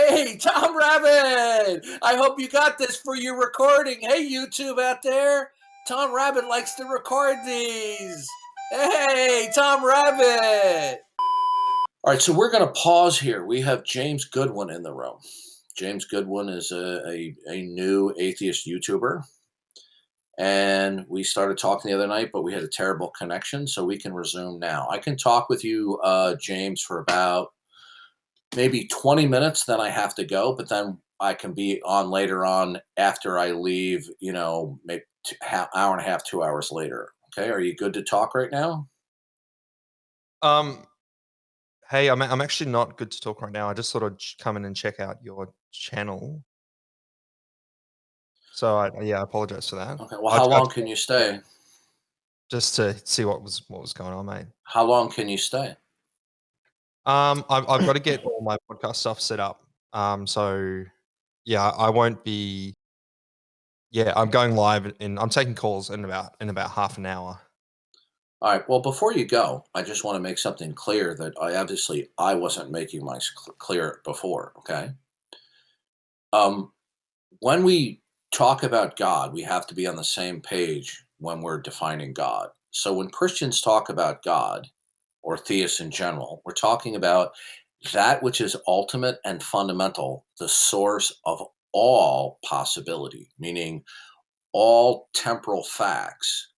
Hey, Tom Rabbit! I hope you got this for your recording. Hey, YouTube out there. Tom Rabbit likes to record these. Hey, Tom Rabbit! All right, so we're going to pause here. We have James Goodwin in the room. James Goodwin is a new atheist YouTuber. And we started talking the other night, but we had a terrible connection, so we can resume now. I can talk with you, James, for about maybe 20 minutes, then I have to go, but then I can be on later on after I leave, maybe hour and a half, 2 hours later. Okay. Are you good to talk right now? Um, hey, I'm actually not good to talk right now. I just sort of come in and check out your channel. So I apologize for that. Okay. Well, I, how I long can you stay? just to see what was going on, mate. How long can you stay? I've got to get all my podcast stuff set up. So yeah, I won't be. Yeah, I'm going live and I'm taking calls in about half an hour. All right. Well, before you go, I just want to make something clear that I wasn't making my clear before. Okay. Um, when we talk about God, we have to be on the same page when we're defining God. So when Christians talk about God or theists in general, we're talking about that which is ultimate and fundamental, the source of all possibility, meaning all temporal facts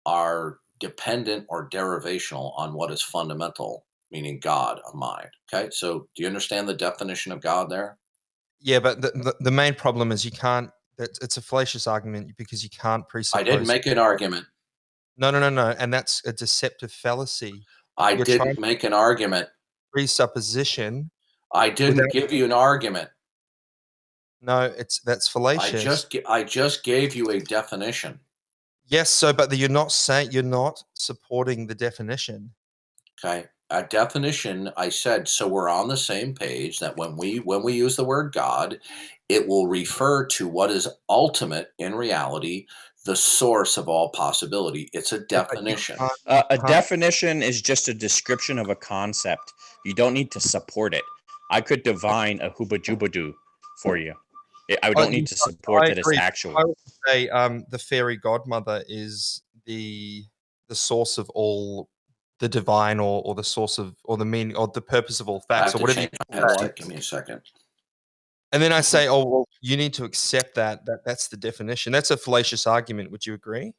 are dependent or derivational on what is fundamental, meaning God, a mind. Okay, so do you understand the definition of God there? Yeah, but the main problem is you can't. It's a fallacious argument because you can't I didn't presuppose. make an argument. No, no, no, no, and that's a deceptive fallacy. I You're trying didn't make an argument. presupposition I didn't without. give you an argument. No, that's fallacious. I just gave you a definition. Yes, so but you're not supporting the definition. Okay. A definition, I said, so we're on the same page that when we use the word God, it will refer to what is ultimate in reality, the source of all possibility. It's a Yeah, but you definition. can't A definition is just a description of a concept. You don't need to support it. I could divine a hoobajubadoo for you. I don't you need to support I that it's agree. actual. I would say, the fairy godmother is the source of all the divine or the source of or the meaning or the purpose of all I facts have or to whatever you change my say. headset. Give me a second. And then I say, "Oh, well, you need to accept that's the definition." That's a fallacious argument. Would you agree?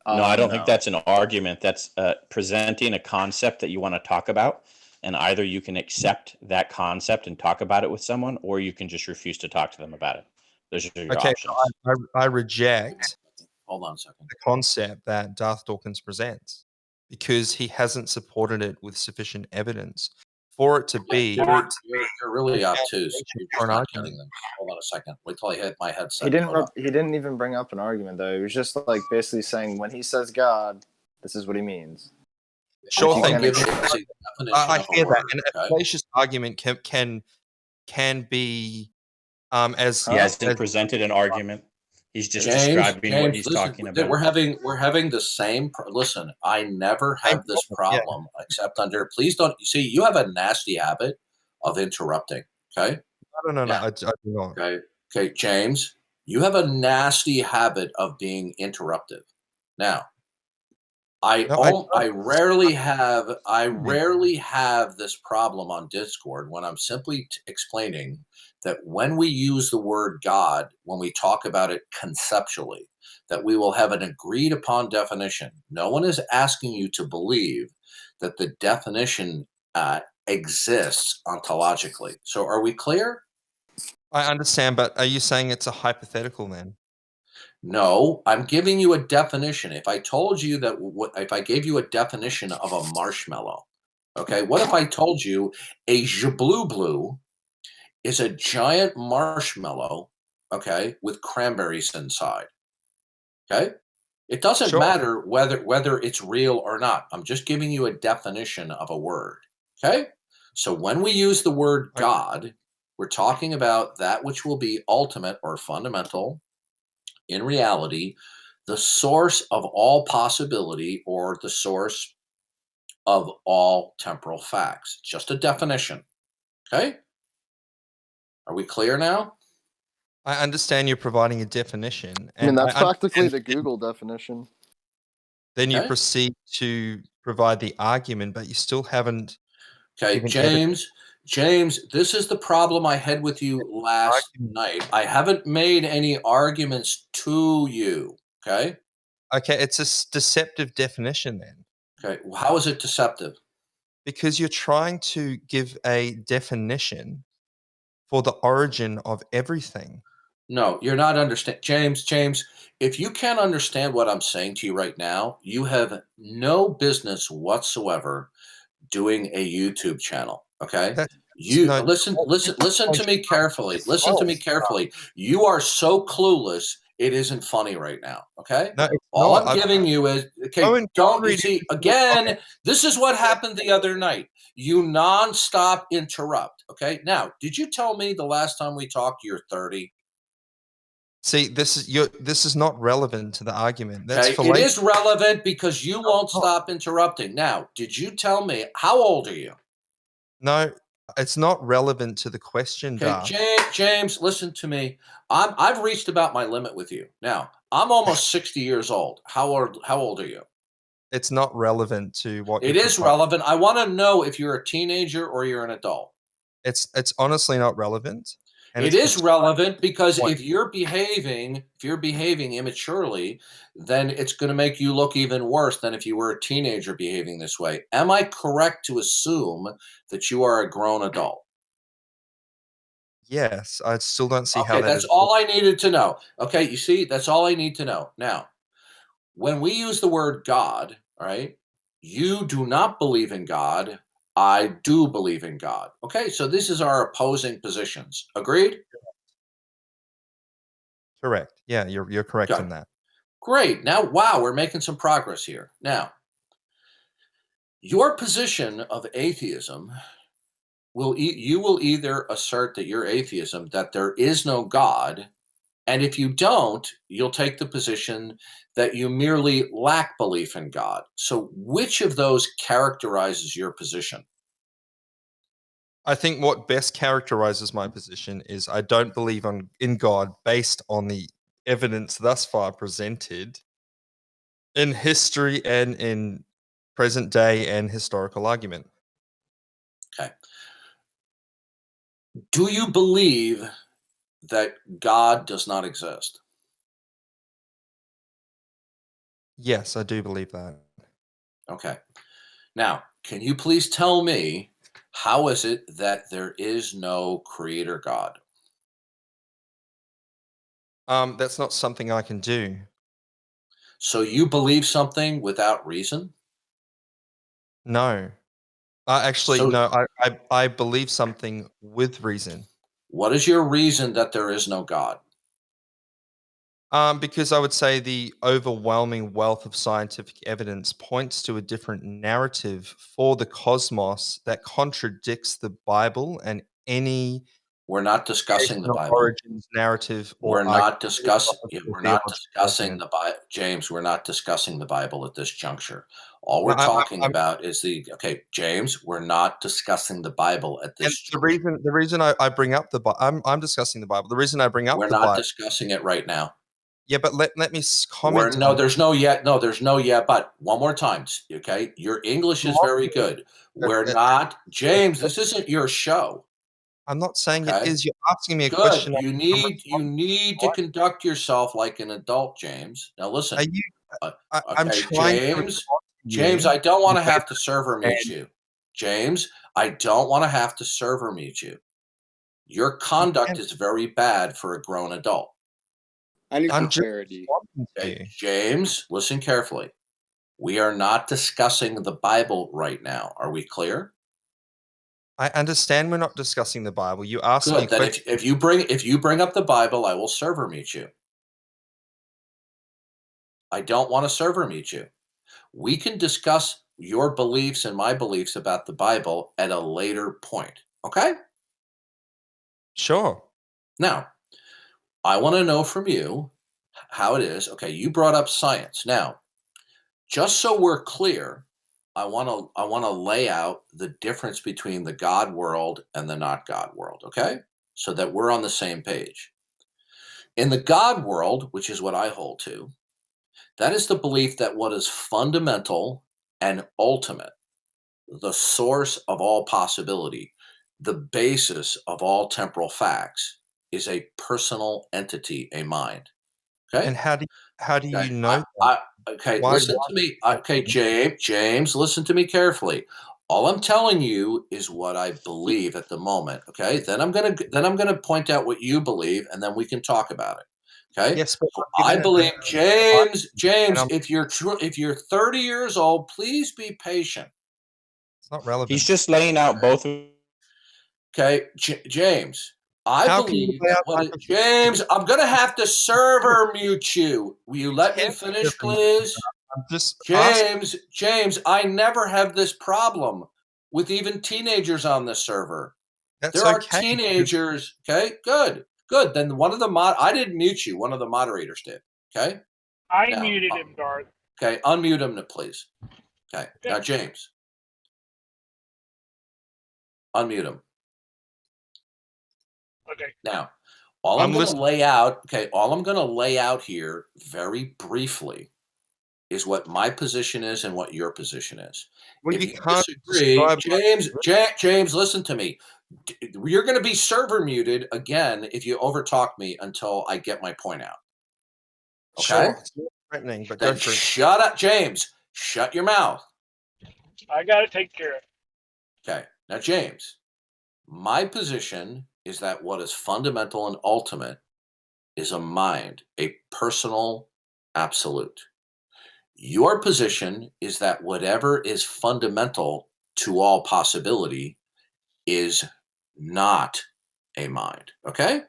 No, I don't think No. that's an argument. That's presenting a concept that you want to talk about. And either you can accept that concept and talk about it with someone, or you can just refuse to talk to them about it. Those are your Okay, options. I reject Hold on a second. the concept that Darth Dawkins presents because he hasn't supported it with sufficient evidence for it to be You're really obtuse. foundation You're for just an not argument. getting them. Hold on a second. Wait till I hit my He headset. didn't. Hold on. He didn't even bring up an argument though. He was just like basically saying when he says God, this is what he means. Sure you All I'm thing. can't giving accept. you is a definition I of a hear that, word. and a Okay. fallacious argument can be as He Huh? hasn't presented an argument. He's just describing what James, he's listen. talking We're about. having we're having the same. Listen, I never same have this problem. Yeah. problem except under. Please don't. You see, you have a nasty habit of interrupting. Okay. No, no, no, Now. no. I do not. Okay. Okay, James, you have a nasty habit of being interruptive. Now, No, I I don't. rarely have this problem on Discord when I'm simply explaining that when we use the word God, when we talk about it conceptually, that we will have an agreed upon definition. No one is asking you to believe that the definition exists ontologically. So, are we clear? I understand, but are you saying it's a hypothetical then? No, I'm giving you a definition. If I told you that, if I gave you a definition of a marshmallow, okay, what if I told you a blue is a giant marshmallow, okay, with cranberries inside, okay? It doesn't Sure. matter whether it's real or not. I'm just giving you a definition of a word, okay? So when we use the word Okay. God, we're talking about that which will be ultimate or fundamental in reality, the source of all possibility or the source of all temporal facts. Just a definition. Okay? Are we clear now? I understand you're providing a definition, I mean, and that's practically understand the Google definition. then you Okay. proceed to provide the argument, but you still haven't Okay, given evidence. James, this is the problem I had with you last Argument. night. I haven't made any arguments to you. Okay? Okay, it's a deceptive definition then, Okay. How is it deceptive? because you're trying to give a definition for the origin of everything. No, you're not understand James, if you can't understand what I'm saying to you right now, you have no business whatsoever doing a YouTube channel, okay? That's You no. listen to me carefully. Listen to me carefully. You are so clueless, it isn't funny right now, okay? No, it's All not. I'm giving you is Go okay, and don't you read see individual again, comments. this is what happened the other night. You nonstop interrupt, okay? Now, did you tell me the last time we talked you're 30? See, this is not relevant to the argument. That's Okay, for it later. is relevant because you won't not. stop interrupting. Now, did you tell me how old are you? No, it's not relevant to the question, Okay, Darth. James, listen to me. I've reached about my limit with you. Now, I'm almost 60 years old. How old are you? It's not relevant to what you're It is proposing. relevant. I want to know if you're a teenager or you're an adult. It's honestly not relevant, and It it's is relevant because point. if you're behaving immaturely, then it's going to make you look even worse than if you were a teenager behaving this way. Am I correct to assume that you are a grown adult? Yes, I still don't see how Okay, that that's is. all I needed to know. Okay, you see, that's all I need to know. Now, when we use the word God, all right, you do not believe in God. I do believe in God. Okay, so this is our opposing positions. Agreed? Correct. Yeah, you're correct Okay, in that. great. Now, wow, we're making some progress here. Now, your position of atheism you will either assert that your atheism that there is no God. And if you don't, you'll take the position that you merely lack belief in God. So, which of those characterizes your position? I think what best characterizes my position is I don't believe in God based on the evidence thus far presented in history and in present day and historical argument. Okay. Do you believe that God does not exist? Yes, I do believe that. Okay. Now, can you please tell me how is it that there is no creator God? That's not something I can do. So, you believe something without reason? No. Actually, So, no. I believe something with reason. what is your reason that there is no God? Because I would say the overwhelming wealth of scientific evidence points to a different narrative for the cosmos that contradicts the Bible and any We're not discussing the creation Bible. origins narrative or We're not discussing. philosophical We're not theological discussing argument. the Bible, James. We're not discussing the Bible at this juncture. All No, we're talking about is the. Okay, James. We're not discussing the Bible at and this juncture. the reason I bring up the I'm discussing the Bible. The reason I bring up We're the not Bible, discussing it right now. yeah, but let me We're comment no. on There's no yet. No. There's no yet. But one more time. Okay. Your English is very good. it. We're not, James. This isn't your show. I'm not saying it Okay. is. You're asking me a Good. question. I'm You responding need to. to conduct yourself like an adult, James. Now Are listen. you? Uh, I'm okay, trying to respond James. to James, you I don't in want a to way have to server that mute you. James, I don't want to have to server mute you. Your conduct and is very bad for a grown adult. I need I'm for just clarity. responding to Okay, you. James, listen carefully. We are not discussing the Bible right now. Are we clear? I understand we're not discussing the Bible. You asked me a Good. Then question. if you bring up the Bible, I will server mute you. I don't want to server mute you. We can discuss your beliefs and my beliefs about the Bible at a later point. Okay? Sure. Now, I want to know from you how it is. Okay, you brought up science. Now, just so we're clear, I want to lay out the difference between the God world and the not God world, okay? So that we're on the same page. In the God world, which is what I hold to, that is the belief that what is fundamental and ultimate, the source of all possibility, the basis of all temporal facts, is a personal entity, a mind. Okay? And how do Okay. you know Okay, why listen to me. Okay, James, listen to me carefully. All I'm telling you is what I believe at the moment. Okay, then I'm gonna point out what you believe, and then we can talk about it. Okay, Yes, but so I'm I giving it believe and James. If you're 30 years old, please be patient. it's not relevant. He's just laying out both of Okay, James. I How can you believe lay that out what my it, position? James. I'm gonna have to server mute you. Will you let me Can't finish, server mute. please? I'm just asking. James, I never have this problem with even teenagers on this server. That's There are okay. teenagers. Okay, good. Then one of the I didn't mute you. One of the moderators did. Okay. I Now, muted him, Darth. okay, unmute him, please. Okay. Now, James, unmute him. Okay. Now, all I'm going to lay out. Okay, all I'm going to lay out here very briefly is what my position is and what your position is. Well, If you you can't disagree, describe James, listen to me. You're going to be server muted again if you overtalk me until I get my point out. Okay? Sure, it's not threatening, but Then go for it. shut up, James. Shut your mouth. I got to take care of it. Okay. Now, James, my position is that what is fundamental and ultimate is a mind, a personal absolute. Your position is that whatever is fundamental to all possibility is not a mind. Okay?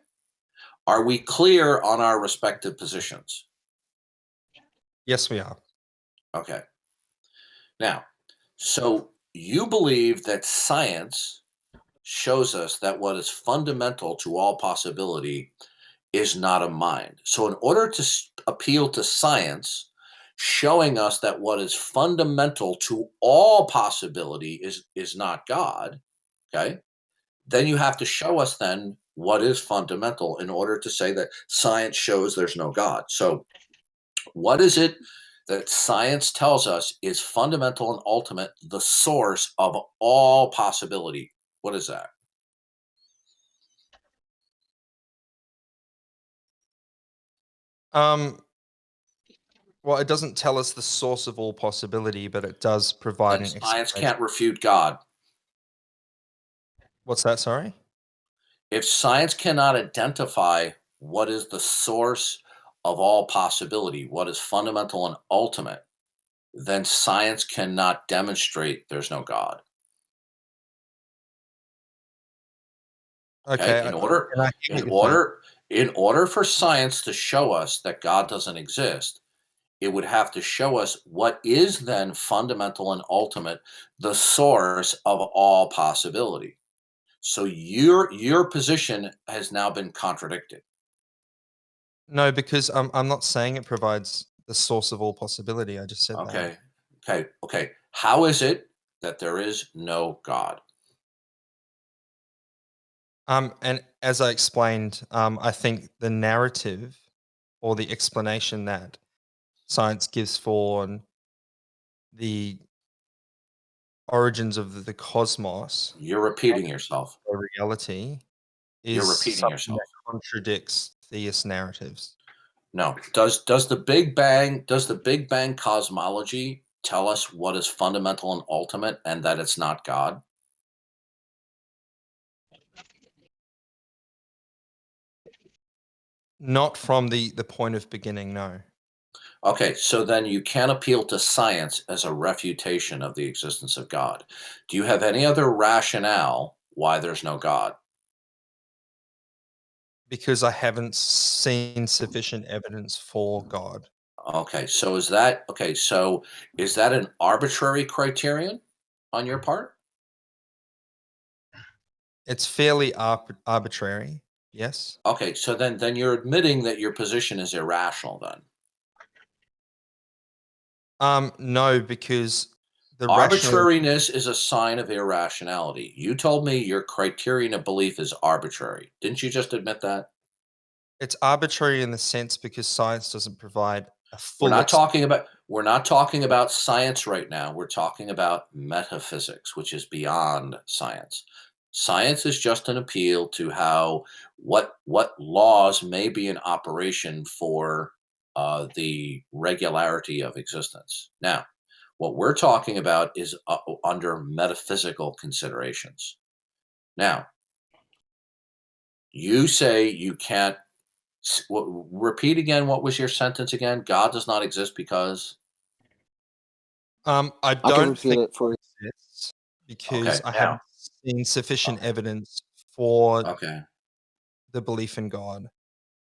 Are we clear on our respective positions? Yes, we are. Okay. Now, so you believe that science shows us that what is fundamental to all possibility is not a mind. So, in order to appeal to science, showing us that what is fundamental to all possibility is not God, okay? Then you have to show us then what is fundamental in order to say that science shows there's no God. So, what is it that science tells us is fundamental and ultimate, the source of all possibility? What is that? Well, it doesn't tell us the source of all possibility, but it does provide Then an science explanation. can't refute God. What's that? Sorry. If science cannot identify what is the source of all possibility, what is fundamental and ultimate, then science cannot demonstrate there's no God. Okay. Okay? And I hear what In you're saying. order for science to show us that God doesn't exist, it would have to show us what is then fundamental and ultimate, the source of all possibility. So your position has now been contradicted. No, because I'm not saying it provides the source of all possibility. I just said that. Okay. How is it that there is no God? And as I explained, I think the narrative or the explanation that science gives for the origins of the cosmos You're repeating yourself. or reality You're is repeating something yourself. that contradicts theist narratives. No. Does the Big Bang cosmology tell us what is fundamental and ultimate and that it's not God? Not from the point of beginning, no. Okay, so then you can appeal to science as a refutation of the existence of God. Do you have any other rationale why there's no God? Because I haven't seen sufficient evidence for God. Okay, so is that an arbitrary criterion on your part? It's fairly arbitrary, yes. Okay, so then you're admitting that your position is irrational then. No, because the rational. Arbitrariness is a sign of irrationality. You told me your criterion of belief is arbitrary. Didn't you just admit that? It's arbitrary in the sense because science doesn't provide a We're full. not talking about science right now. We're talking about metaphysics, which is beyond science. Science is just an appeal to how what laws may be in operation for the regularity of existence. Now, what we're talking about is under metaphysical considerations. Now, you say you can't. Repeat again. What was your sentence again? God does not exist because. I I can don't repeat think it for you. it exists because Okay, I now. haven't seen sufficient evidence for Okay. the belief in God.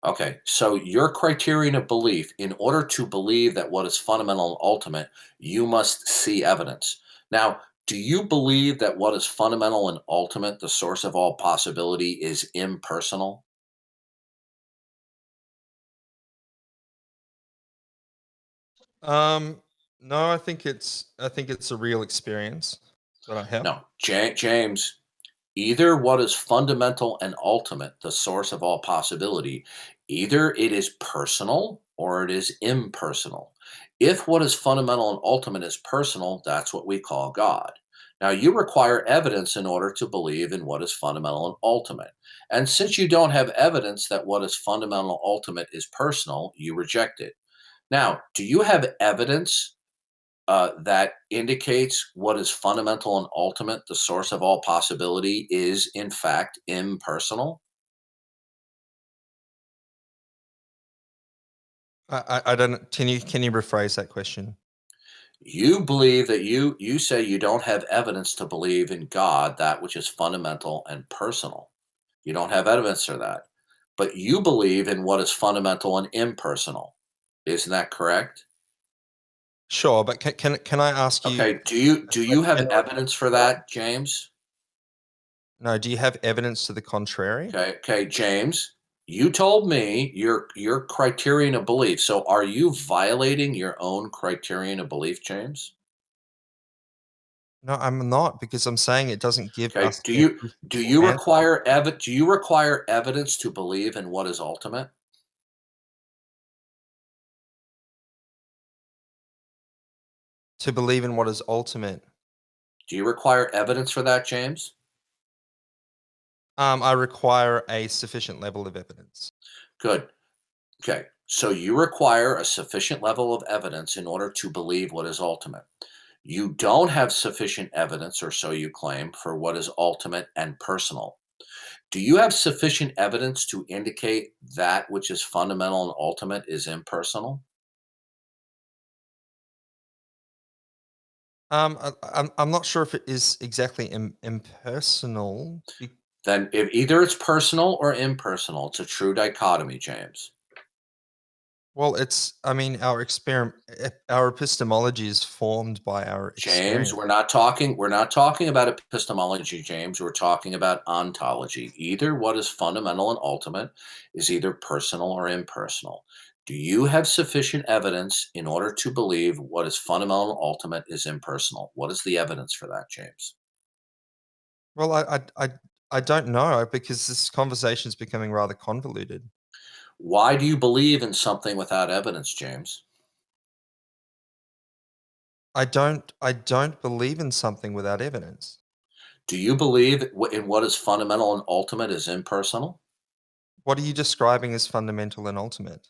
Okay. So your criterion of belief, in order to believe that what is fundamental and ultimate, you must see evidence. Now, do you believe that what is fundamental and ultimate, the source of all possibility, is impersonal? No, I think it's a real experience that I have. No. James, either what is fundamental and ultimate, the source of all possibility, either it is personal or it is impersonal. If what is fundamental and ultimate is personal, that's what we call God. Now, you require evidence in order to believe in what is fundamental and ultimate. And since you don't have evidence that what is fundamental and ultimate is personal, you reject it. Now, do you have evidence that indicates what is fundamental and ultimate, the source of all possibility, is in fact impersonal? I don't. Can you rephrase that question? You believe that you say you don't have evidence to believe in God, that which is fundamental and personal. You don't have evidence for that, but you believe in what is fundamental and impersonal. Isn't that correct? Sure, but can I ask you? Okay. Do you have General- evidence for that, James? No. Do you have evidence to the contrary? Okay, James, you told me your criterion of belief. So are you violating your own criterion of belief, James? No, I'm not because I'm saying it doesn't give Okay. us. Do you require evidence to believe in what is ultimate? To believe in what is ultimate. Do you require evidence for that, James? I require a sufficient level of evidence. Good. Okay. So you require a sufficient level of evidence in order to believe what is ultimate. You don't have sufficient evidence, or so you claim, for what is ultimate and personal. Do you have sufficient evidence to indicate that which is fundamental and ultimate is impersonal? I'm not sure if it is exactly impersonal. Then if either it's personal or impersonal, it's a true dichotomy, James. Well, I mean, our epistemology is formed by our James, experience. we're not talking about epistemology, James. We're talking about ontology. Either what is fundamental and ultimate is either personal or impersonal. Do you have sufficient evidence in order to believe what is fundamental and ultimate is impersonal? What is the evidence for that, James? Well, I don't know because this conversation is becoming rather convoluted. Why do you believe in something without evidence, James? I don't believe in something without evidence. Do you believe in what is fundamental and ultimate is impersonal? What are you describing as fundamental and ultimate?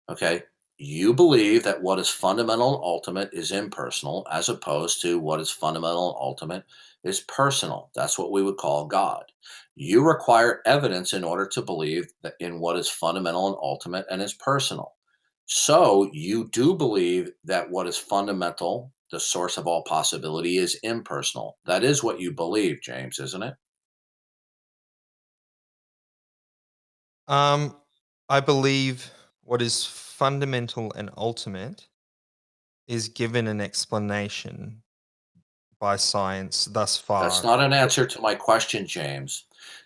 Okay. You believe that what is fundamental and ultimate is impersonal, as opposed to what is fundamental and ultimate is personal. That's what we would call God. You require evidence in order to believe that in what is fundamental and ultimate and is personal. So you do believe that what is fundamental, the source of all possibility, is impersonal. That is what you believe, James, isn't it? I believe what is fundamental and ultimate is given an explanation by science thus That's far. not an answer to my question, James.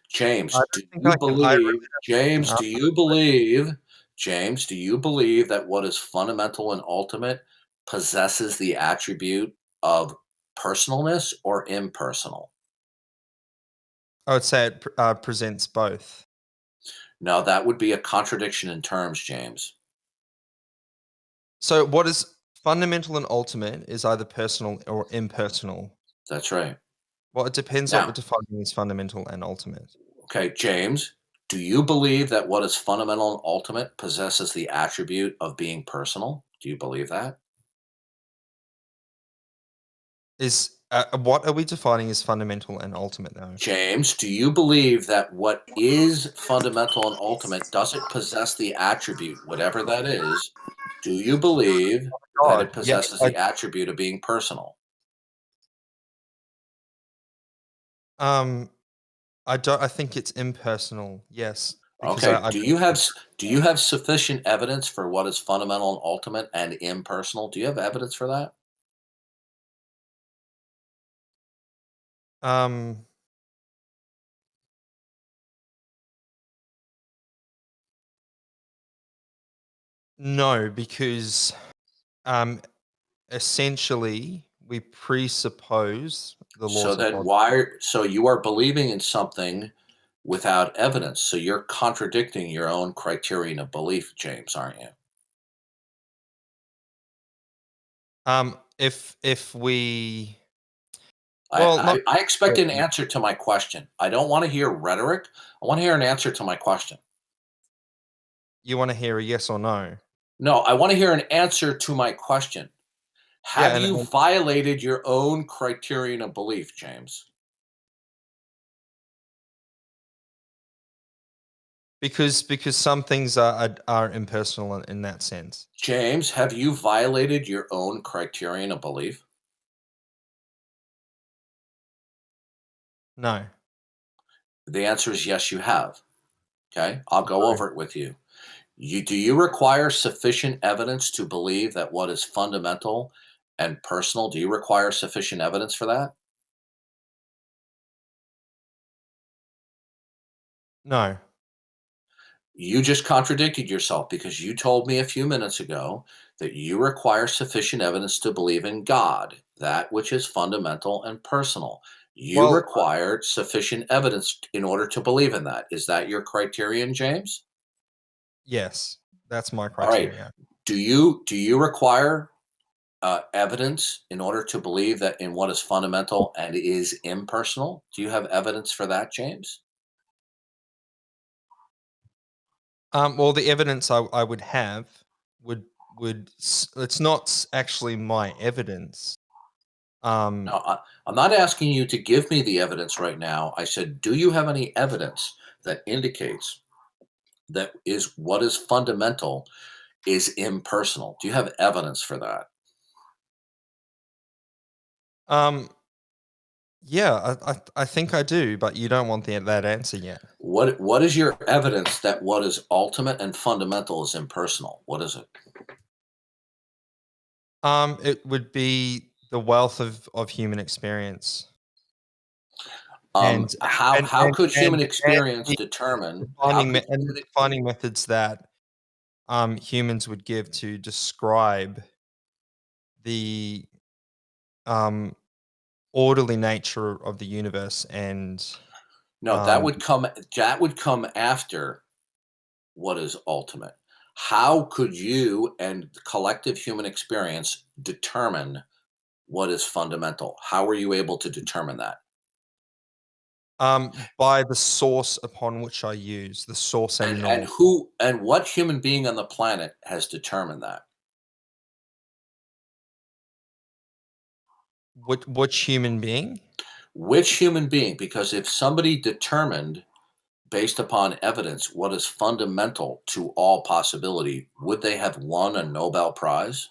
James, I don't do think you I can. I really believe, can James, do answer you believe, James, do you believe that what is fundamental and ultimate possesses the attribute of personalness or impersonal? I would say it presents both. No, that would be a contradiction in terms, James. So what is fundamental and ultimate is either personal or impersonal. That's right. Well, it depends what we're Now, defining as fundamental and ultimate. okay, James, do you believe that what is fundamental and ultimate possesses the attribute of being personal? Do you believe that? Is what are we defining as fundamental and ultimate though? James, do you believe that what is fundamental and ultimate doesn't possess the attribute, whatever that is? Do you believe that it God, yeah, possesses the attribute of being personal? um, I don't. I think it's impersonal. Yes, because Okay. I Do you have sufficient evidence for what is fundamental and ultimate and impersonal? Do you have evidence for that? um no, because um essentially we presuppose the So laws of then God. so you are believing in something without evidence. So you're contradicting your own criterion of belief, James, aren't you? If we I, well not I expect an answer to my question. I don't want to hear rhetoric. I want to hear an answer to my question. you want to hear a yes or no? No, I want to hear an answer to my question. Yeah, Have you and violated your own criterion of belief, James? because some things are impersonal in that sense. James, have you violated your own criterion of belief? No, The answer is yes, you have. Okay, I'll go no. over it with you. Do you require sufficient evidence to believe that what is fundamental and personal? Do you require sufficient evidence for that? No. You just contradicted yourself because you told me a few minutes ago that you require sufficient evidence to believe in God, that which is fundamental and personal. You Well, require sufficient evidence in order to believe in that. Is that your criterion, James? yes, that's my All right. criteria. Do you require evidence in order to believe that in what is fundamental and is impersonal? Do you have evidence for that, James? Well, the evidence I would have it's not actually my evidence. Um, No, I'm not asking you to give me the evidence right now. I said, do you have any evidence that indicates that is what is fundamental is impersonal? Do you have evidence for that? um, yeah, I think I do, but you don't want that answer yet. What is your evidence that what is ultimate and fundamental is impersonal? What is it? It would be the wealth of human experience, and How could human and experience the determine how could human defining methods that humans would give to describe the um orderly nature of the universe and no, um that would come after what is ultimate. How could you and collective human experience determine what is fundamental? How are you able to determine that? by the source upon which I use the source and And knowledge. who and what human being on the planet has determined that? Which human being? Which human being? Because if somebody determined based upon evidence what is fundamental to all possibility, would they have won a Nobel Prize?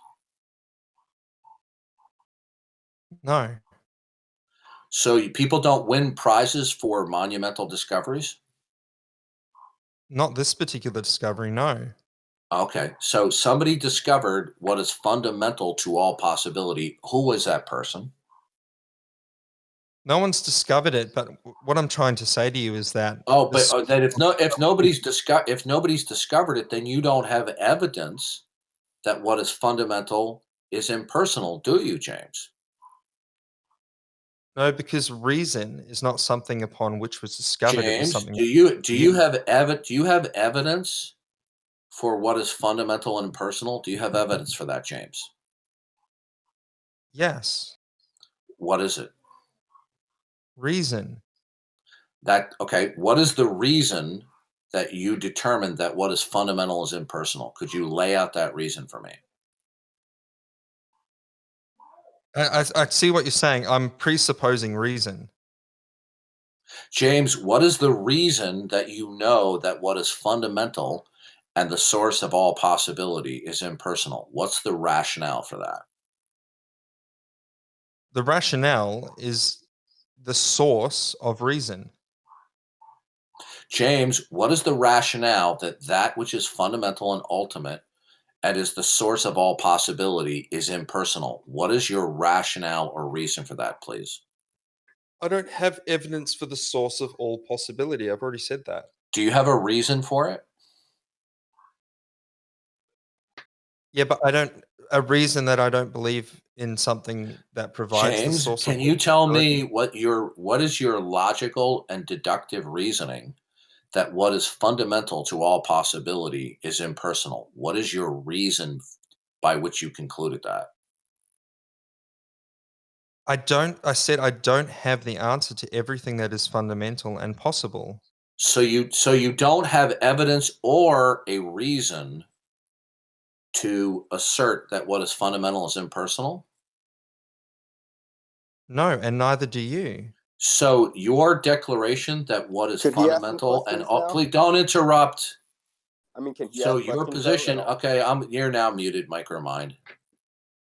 No, So people don't win prizes for monumental discoveries? not this particular discovery. No, Okay, so somebody discovered what is fundamental to all possibility. Who was that person? no one's discovered it. But what I'm trying to say to you is that Oh, the but source then of- if nobody's discovered it, then you don't have evidence that what is fundamental is impersonal, do you, James? No, because reason is not something upon which was discovered. It was James, something. do you have evidence for what is fundamental and impersonal? Do you have evidence for that, James? Yes, What is it? reason. Okay, what is the reason that you determined that what is fundamental is impersonal? Could you lay out that reason for me? I see what you're saying. I'm presupposing reason. James, what is the reason that you know that what is fundamental and the source of all possibility is impersonal? What's the rationale for that? The rationale is the source of reason. James, what is the rationale that that which is fundamental and ultimate and is the source of all possibility is impersonal? What is your rationale or reason for that, please? I don't have evidence for the source of all possibility. I've already said that. Do you have a reason for it? Yeah, but I don't. A reason that I don't believe in something that provides the James, source of can all you tell possibility. me what is your logical and deductive reasoning that what is fundamental to all possibility is impersonal? What is your reason by which you concluded that? I said I don't have the answer to everything that is fundamental and possible. So you don't have evidence or a reason to assert that what is fundamental is impersonal? No, and neither do you. So your declaration that what is Could he ask some fundamental and questions now? please don't interrupt. I mean, can he So ask your questions though, at position, all? okay, you're now muted, Micromind.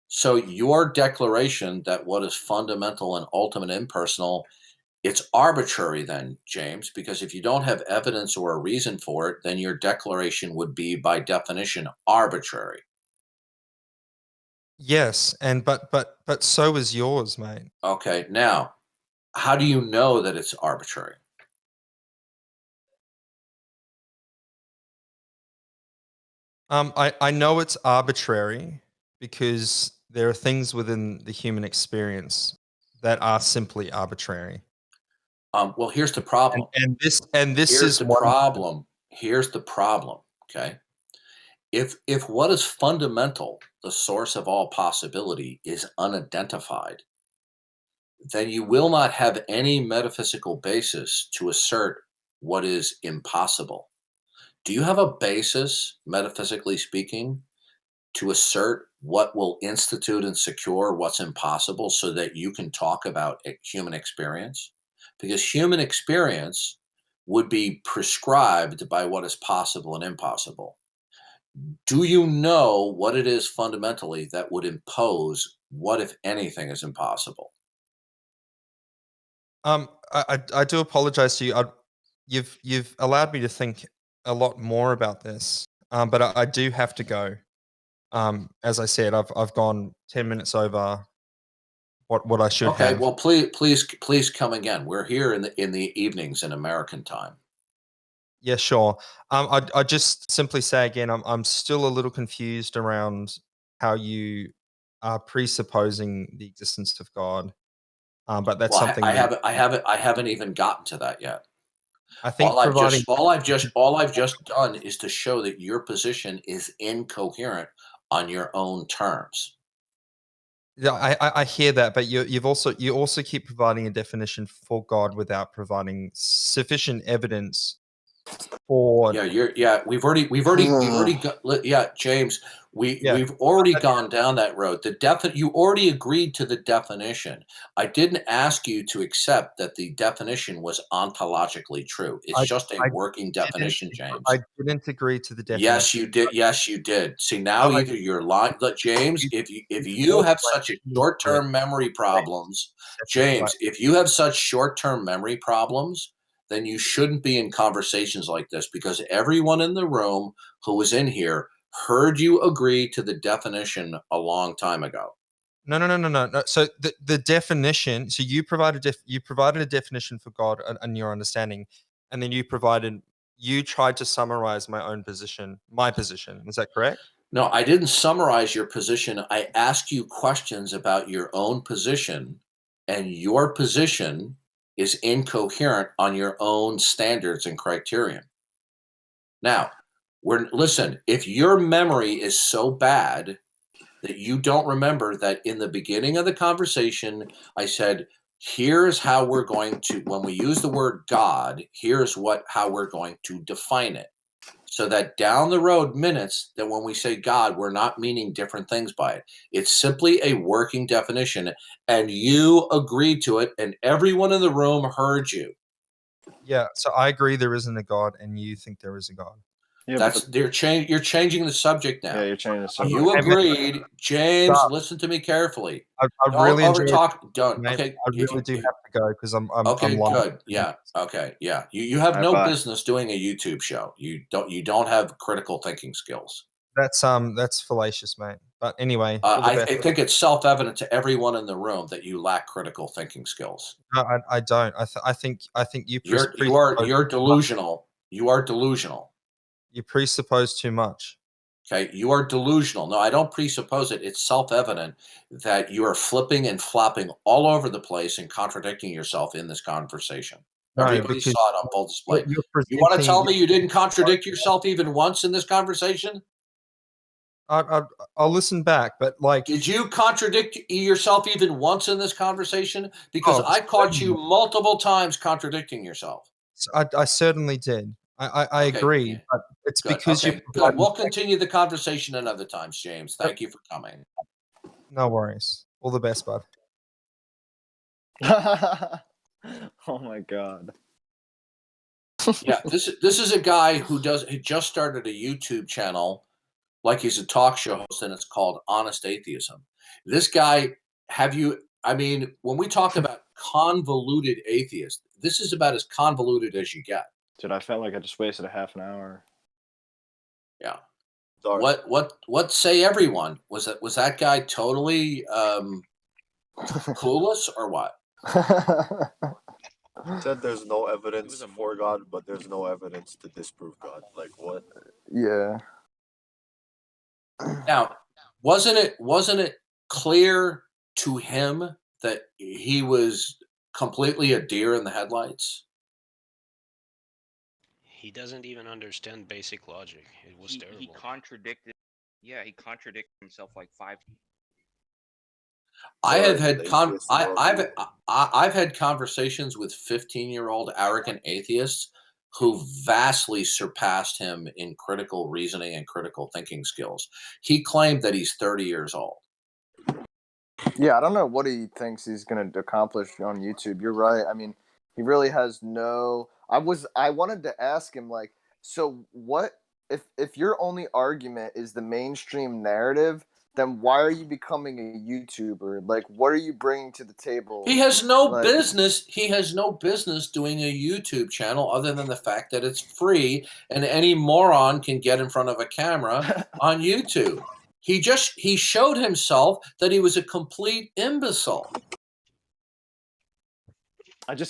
So your declaration that what is fundamental and ultimate impersonal, it's arbitrary then, James, because if you don't have evidence or a reason for it, then your declaration would be by definition arbitrary. Yes, and but so is yours, mate. Okay, now, how do you know that it's arbitrary? I know it's arbitrary because there are things within the human experience that are simply arbitrary. Well, here's the problem. And this Here's is the one. problem. Here's the problem. Okay. If what is fundamental, the source of all possibility, is unidentified, then you will not have any metaphysical basis to assert what is impossible. Do you have a basis, metaphysically speaking, to assert what will institute and secure what's impossible so that you can talk about human experience? Because human experience would be prescribed by what is possible and impossible. Do you know what it is fundamentally that would impose what, if anything, is impossible? I do apologize to you. You've allowed me to think a lot more about this. But I do have to go. As I said, I've gone 10 minutes over what I should Okay, have. well, please come again. We're here in the evenings in American time. Yeah, sure. I just simply say again, I'm still a little confused around how you are presupposing the existence of God. But that's Well, something that I haven't even gotten to that yet. I think providing. All I've just done is to show that your position is incoherent on your own terms. Yeah, I hear that, but you also keep providing a definition for God without providing sufficient evidence for. We've already got, yeah, James, Yeah, we've already I- gone down that road. You already agreed to the definition. I didn't ask you to accept that the definition was ontologically true. It's I just a I working didn't definition, I James. didn't agree to the Yes, definition. you did. Yes, you did. See, No, now I either you're lying. Look, James, you if you you have forced such me into it. short-term memory Wait, problems, second, right. James, if you have such short-term memory problems, then you shouldn't be in conversations like this because everyone in the room who was in here heard you agree to the definition a long time ago. No. So the definition. So you provided a definition for God and your understanding, and then you tried to summarize my position. Is that correct? No, I didn't summarize your position. I asked you questions about your own position and your position is incoherent on your own standards and criterion. Now, listen, if your memory is so bad that you don't remember that in the beginning of the conversation, I said, here's how we're going to, when we use the word God, here's how we're going to define it. So that down the road minutes, that when we say God, we're not meaning different things by it. It's simply a working definition, and you agreed to it, and everyone in the room heard you. Yeah, so I agree there isn't a God, and you think there is a God. Yeah, You're changing the subject now. yeah, you're changing the subject. You agreed, James. Listen to me carefully. I Don't really enjoy overtalk. Don't. mate. Okay. I really do have to go because I'm Okay. live. Good. Yeah. Okay. Yeah. You have All right, no bye. business doing a YouTube show. You don't have critical thinking skills. That's fallacious, mate. But anyway, all the I best. think it's self-evident to everyone in the room that you lack critical thinking skills. No, I don't. I think you You're delusional. You are delusional. You presuppose too much. Okay, you are delusional. No, I don't presuppose it. It's self-evident that you are flipping and flopping all over the place and contradicting yourself in this conversation. No, Everybody because saw it on full display. you're You want to presenting- tell me you didn't contradict yourself even once in this conversation? I'll listen back, but like, Did you contradict yourself even once in this conversation? Because Oh, I caught you multiple times contradicting yourself. I certainly did. I Okay, agree, yeah. but it's Good. because Okay, you. good. We'll continue the conversation another time, James. Thank you for coming. No worries. All the best, bud. Oh my god. Yeah, this is a guy who just started a YouTube channel, like he's a talk show host, and it's called Honest Atheism. This guy, I mean, when we talk about convoluted atheist, this is about as convoluted as you get. Dude, I felt like I just wasted a half an hour. Yeah. Sorry. What say everyone? Was that guy totally clueless or what? Said there's no evidence for God, but there's no evidence to disprove God. Like what? Yeah. Now, wasn't it clear to him that he was completely a deer in the headlights? He doesn't even understand basic logic. It was terrible. He contradicted. Yeah, he contradicted himself like 5 times. I've Sorry, had conversations with 15-year-old arrogant atheists who vastly surpassed him in critical reasoning and critical thinking skills. He claimed that he's 30 years old. Yeah, I don't know what he thinks he's going to accomplish on YouTube. You're right. I mean, he really has no. I wanted to ask him, like, so what if your only argument is the mainstream narrative, then why are you becoming a YouTuber? Like, what are you bringing to the table? He has no business. He has no business doing a YouTube channel other than the fact that it's free and any moron can get in front of a camera on YouTube. He showed himself that he was a complete imbecile.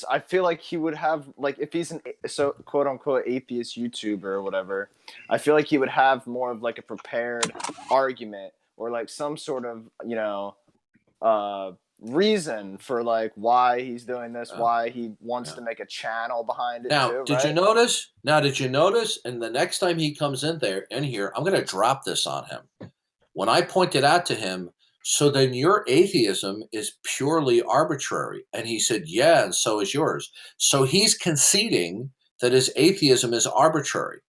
I feel like he would have, like, if he's an quote unquote atheist YouTuber or whatever, I feel like he would have more of like a prepared argument or like some sort of, reason for like why he's doing this, why he wants to make a channel behind it. Now, did you notice? And the next time he comes in here, I'm going to drop this on him. When I pointed out to him, so then your atheism is purely arbitrary. And he said, yeah, and so is yours. So he's conceding that his atheism is arbitrary.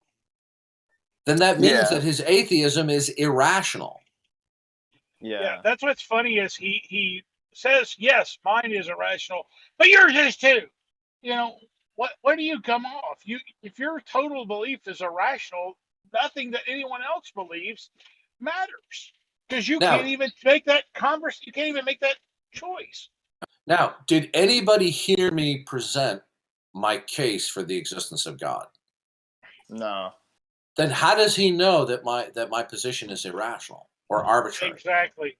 Then that means that his atheism is irrational. Yeah, that's what's funny is he says, yes, mine is irrational, but yours is too. You know, where do you come off? If your total belief is irrational, nothing that anyone else believes matters. Because you can't even make that you can't even make that choice. Now, did anybody hear me present my case for the existence of God? No. Then how does he know that my position is irrational or arbitrary? Exactly.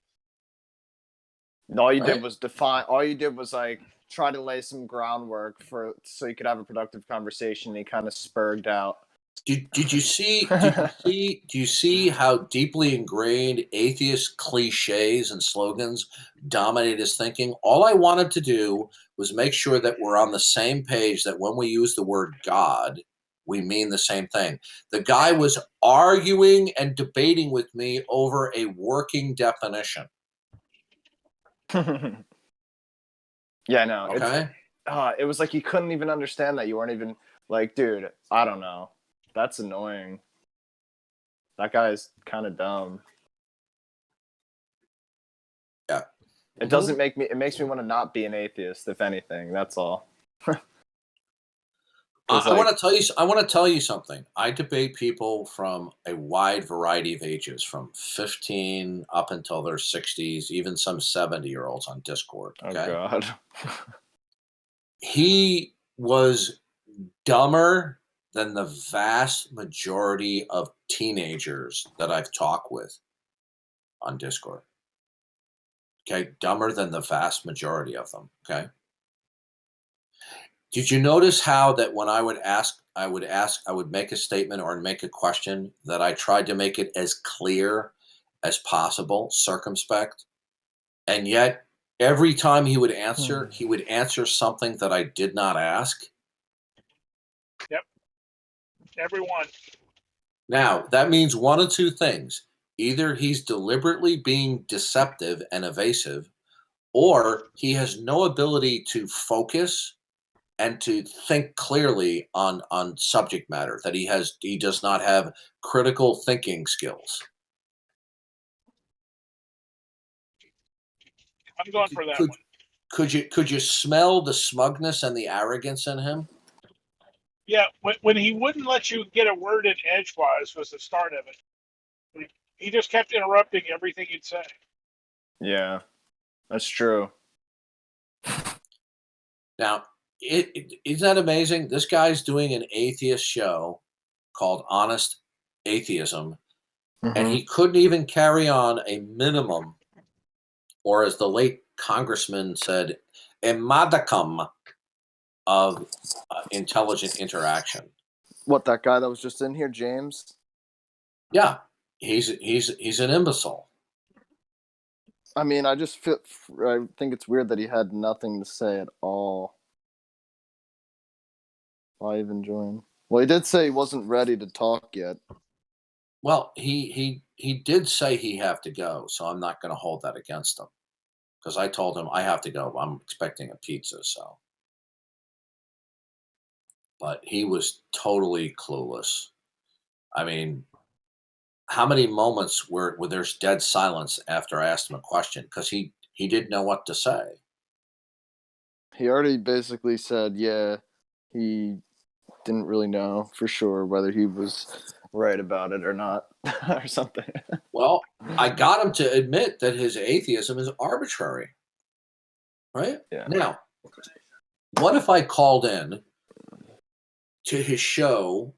All you did was define. All you did was like try to lay some groundwork so you could have a productive conversation. And he kind of spurred out Did you see? Do you see how deeply ingrained atheist cliches and slogans dominate his thinking? All I wanted to do was make sure that we're on the same page. That when we use the word God, we mean the same thing. The guy was arguing and debating with me over a working definition. Yeah, no. Okay. It was like he couldn't even understand that you weren't even like, dude. I don't know. That's annoying. That guy's kind of dumb. Yeah. It doesn't make me. It makes me want to not be an atheist, if anything. That's all. I want to tell you. I want to tell you something. I debate people from a wide variety of ages, from 15 up until their 60s, even some 70-year-olds on Discord. Okay? Oh God. He was dumber than the vast majority of teenagers that I've talked with on Discord. Okay, dumber than the vast majority of them. Okay. Did you notice how that when I would make a statement or make a question that I tried to make it as clear as possible, circumspect, and yet every time he would answer something that I did not ask. Yep. Everyone. Now, that means one of two things. Either he's deliberately being deceptive and evasive, or he has no ability to focus and to think clearly on subject matter, that he does not have critical thinking skills. I'm going for that one. Could you smell the smugness and the arrogance in him? Yeah, when he wouldn't let you get a word in edgewise was the start of it. He just kept interrupting everything you'd say. Yeah, that's true. Now, isn't that amazing? This guy's doing an atheist show called Honest Atheism, and he couldn't even carry on a minimum, or as the late congressman said, a modicum of intelligent interaction. What, that guy that was just in here, James? Yeah, he's an imbecile. I mean, I think it's weird that he had nothing to say at all. Why even join? Well, he did say he wasn't ready to talk yet. Well, he did say he have to go, so I'm not going to hold that against him, because I told him I have to go. I'm expecting a pizza, so. But he was totally clueless. I mean, how many moments where there's dead silence after I asked him a question because he didn't know what to say. He already basically said, yeah, he didn't really know for sure whether he was right about it or not, or something. Well, I got him to admit that his atheism is arbitrary. Right? Yeah. Now, what if I called in to his show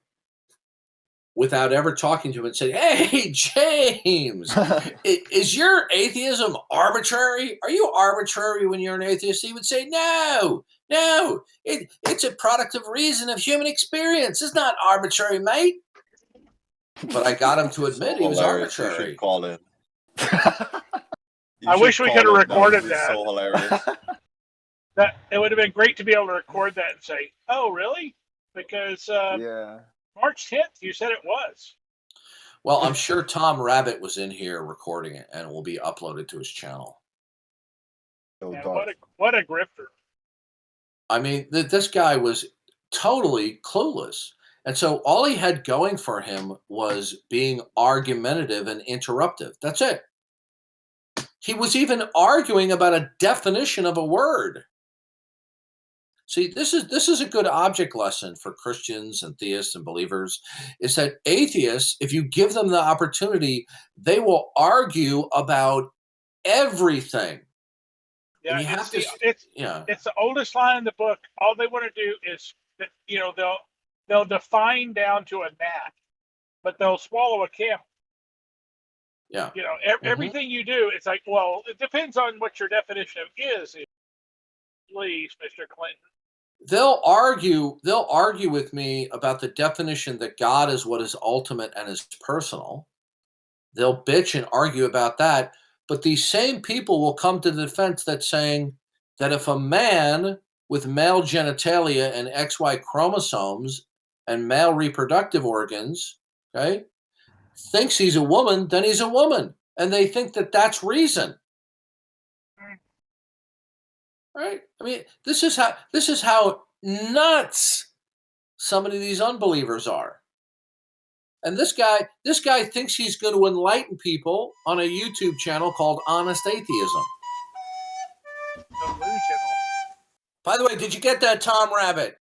without ever talking to him and said, "Hey, James, is your atheism arbitrary? Are you arbitrary when you're an atheist?" He would say, "No, it's a product of reason, of human experience. It's not arbitrary, mate." But I got him to admit he was arbitrary. You should call in. I wish we could have recorded that. So hilarious. That it would have been great to be able to record that and say, "Oh, really?" Because yeah. March 10th, you said it was. Well, I'm sure Tom Rabbit was in here recording it, and it will be uploaded to his channel. Yeah, what a grifter! I mean, this guy was totally clueless. And so all he had going for him was being argumentative and interruptive. That's it. He was even arguing about a definition of a word. See, this is a good object lesson for Christians and theists and believers, is that atheists, if you give them the opportunity, they will argue about everything. Yeah, it's the oldest line in the book. All they want to do is, they'll define down to a gnat, but they'll swallow a camel. Yeah. Everything you do, it's like, well, it depends on what your definition of is. Please, Mr. Clinton. they'll argue with me about the definition that God is what is ultimate and is personal. They'll bitch and argue about that, but these same people will come to the defense that's saying that if a man with male genitalia and XY chromosomes and male reproductive organs, okay, thinks he's a woman, then he's a woman, and they think that that's reason. Right? I mean, this is how nuts some of these unbelievers are. And this guy thinks he's going to enlighten people on a YouTube channel called Honest Atheism. Delusional. By the way, did you get that, Tom Rabbit?